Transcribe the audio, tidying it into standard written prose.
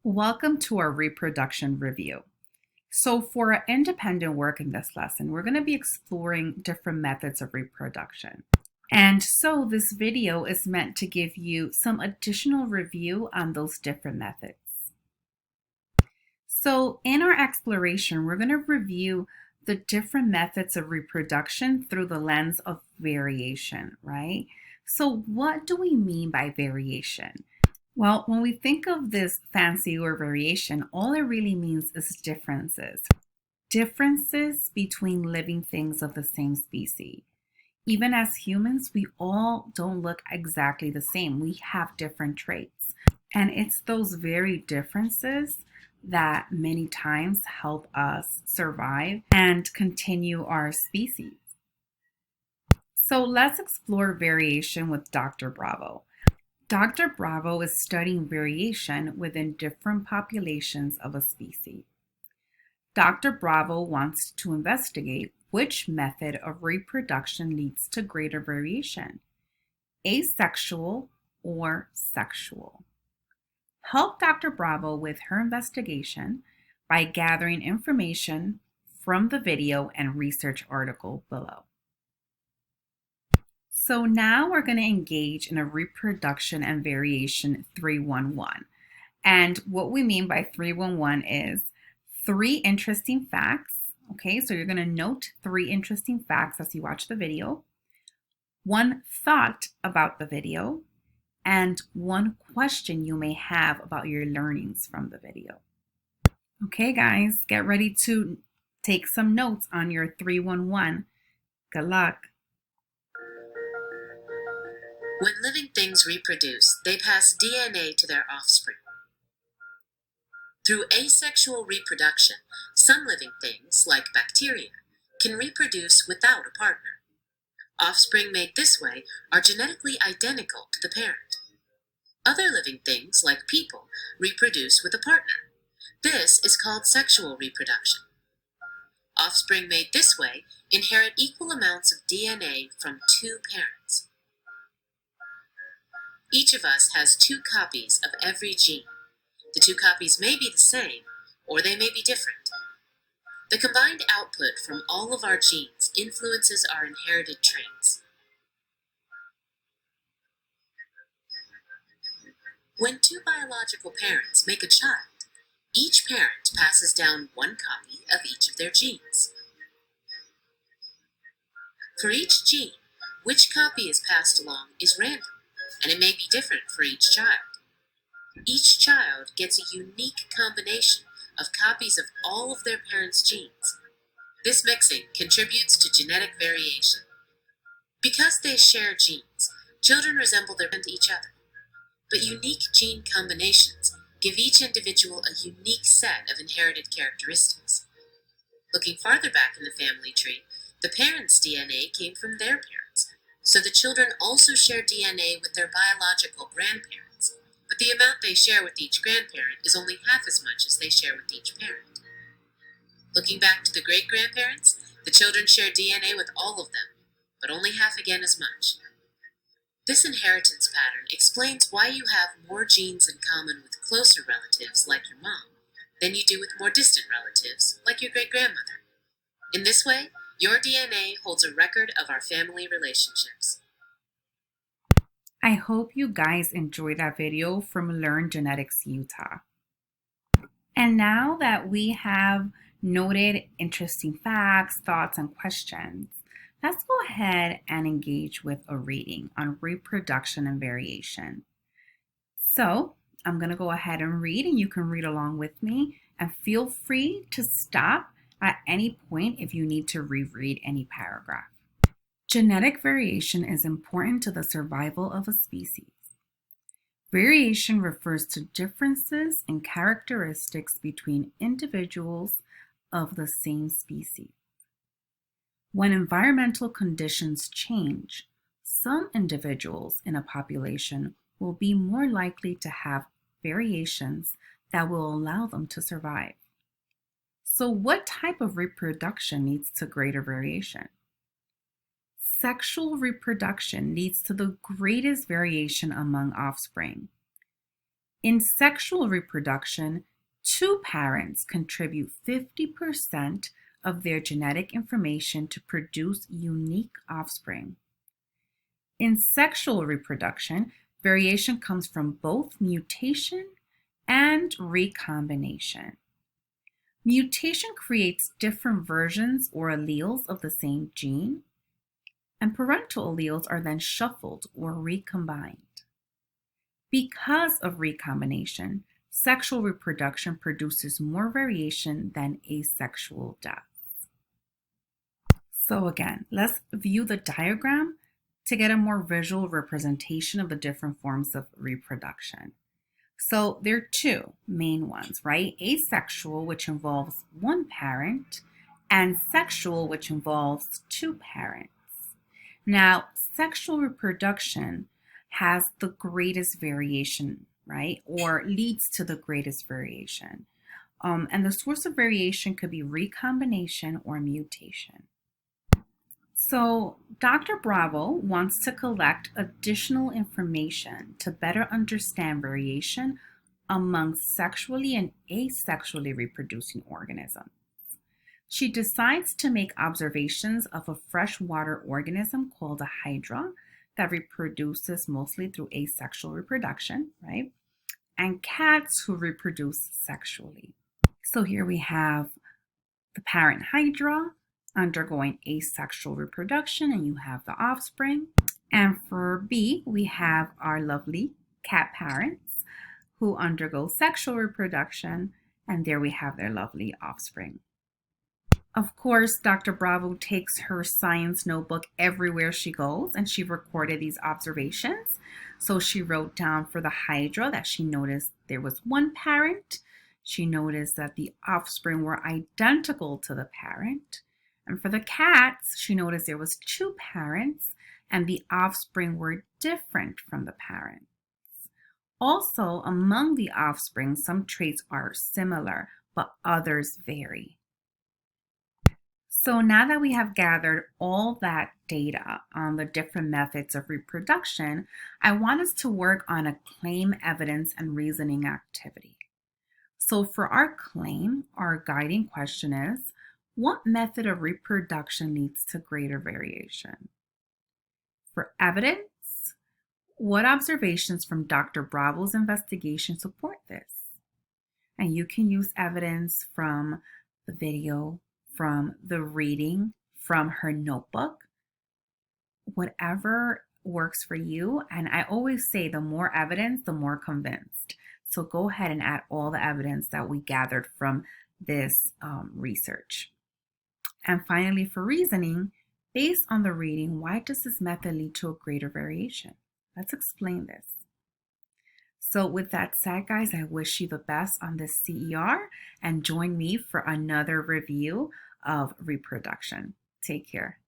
Welcome to our reproduction review. So for our independent work in this lesson, we're going to be exploring different methods of reproduction. And so this video is meant to give you some additional review on those different methods. So in our exploration, we're going to review the different methods of reproduction through the lens of variation, right? So what do we mean by variation? Well, when we think of this fancy word variation, all it really means is differences. Differences between living things of the same species. Even as humans, we all don't look exactly the same. We have different traits. And it's those very differences that many times help us survive and continue our species. So let's explore variation with Dr. Bravo. Dr. Bravo is studying variation within different populations of a species. Dr. Bravo wants to investigate which method of reproduction leads to greater variation, asexual or sexual. Help Dr. Bravo with her investigation by gathering information from the video and research article below. So now we're going to engage in a reproduction and variation 311. And what we mean by 311 is 3 interesting facts. Okay, so you're going to note 3 interesting facts as you watch the video, 1 thought about the video, and 1 question you may have about your learnings from the video. Okay, guys, get ready to take some notes on your 311. Good luck. When living things reproduce, they pass DNA to their offspring. Through asexual reproduction, some living things, like bacteria, can reproduce without a partner. Offspring made this way are genetically identical to the parent. Other living things, like people, reproduce with a partner. This is called sexual reproduction. Offspring made this way inherit equal amounts of DNA from 2 parents. Each of us has 2 copies of every gene. The 2 copies may be the same, or they may be different. The combined output from all of our genes influences our inherited traits. When 2 biological parents make a child, each parent passes down 1 copy of each of their genes. For each gene, which copy is passed along is random, and it may be different for each child. Each child gets a unique combination of copies of all of their parents' genes. This mixing contributes to genetic variation. Because they share genes, children resemble each other. But unique gene combinations give each individual a unique set of inherited characteristics. Looking farther back in the family tree, the parents' DNA came from their parents, so the children also share DNA with their biological grandparents, but the amount they share with each grandparent is only half as much as they share with each parent. Looking back to the great-grandparents, the children share DNA with all of them, but only half again as much. This inheritance pattern explains why you have more genes in common with closer relatives like your mom than you do with more distant relatives like your great-grandmother. In this way, your DNA holds a record of our family relationships. I hope you guys enjoyed that video from Learn Genetics Utah. And now that we have noted interesting facts, thoughts, and questions, let's go ahead and engage with a reading on reproduction and variation. So I'm going to go ahead and read, and you can read along with me, and feel free to stop at any point if you need to reread any paragraph. Genetic variation is important to the survival of a species. Variation refers to differences in characteristics between individuals of the same species. When environmental conditions change, some individuals in a population will be more likely to have variations that will allow them to survive. So what type of reproduction leads to greater variation? Sexual reproduction leads to the greatest variation among offspring. In sexual reproduction, two parents contribute 50% of their genetic information to produce unique offspring. In sexual reproduction, variation comes from both mutation and recombination. Mutation creates different versions or alleles of the same gene, and parental alleles are then shuffled or recombined. Because of recombination, sexual reproduction produces more variation than asexual death. So again, let's view the diagram to get a more visual representation of the different forms of reproduction. So there are two main ones, right? Asexual, which involves one parent, and sexual, which involves two parents. Now, sexual reproduction has the greatest variation, right? Or leads to the greatest variation. And the source of variation could be recombination or mutation. So Dr. Bravo wants to collect additional information to better understand variation among sexually and asexually reproducing organisms. She decides to make observations of a freshwater organism called a hydra that reproduces mostly through asexual reproduction, right? And cats who reproduce sexually. So here we have the parent hydra undergoing asexual reproduction, and you have the offspring. And for B, we have our lovely cat parents who undergo sexual reproduction, and there we have their lovely offspring. Of course, Dr. Bravo takes her science notebook everywhere she goes, and she recorded these observations. So she wrote down for the hydra that she noticed there was one parent. She noticed that the offspring were identical to the parent. And for the cats, she noticed there was two parents and the offspring were different from the parents. Also, among the offspring, some traits are similar, but others vary. So now that we have gathered all that data on the different methods of reproduction, I want us to work on a claim, evidence, and reasoning activity. So for our claim, our guiding question is, what method of reproduction leads to greater variation? For evidence, what observations from Dr. Bravo's investigation support this? And you can use evidence from the video, from the reading, from her notebook, whatever works for you. And I always say the more evidence, the more convinced. So go ahead and add all the evidence that we gathered from this research. And finally, for reasoning, based on the reading, why does this method lead to a greater variation? Let's explain this. So with that said, guys, I wish you the best on this CER and join me for another review of reproduction. Take care.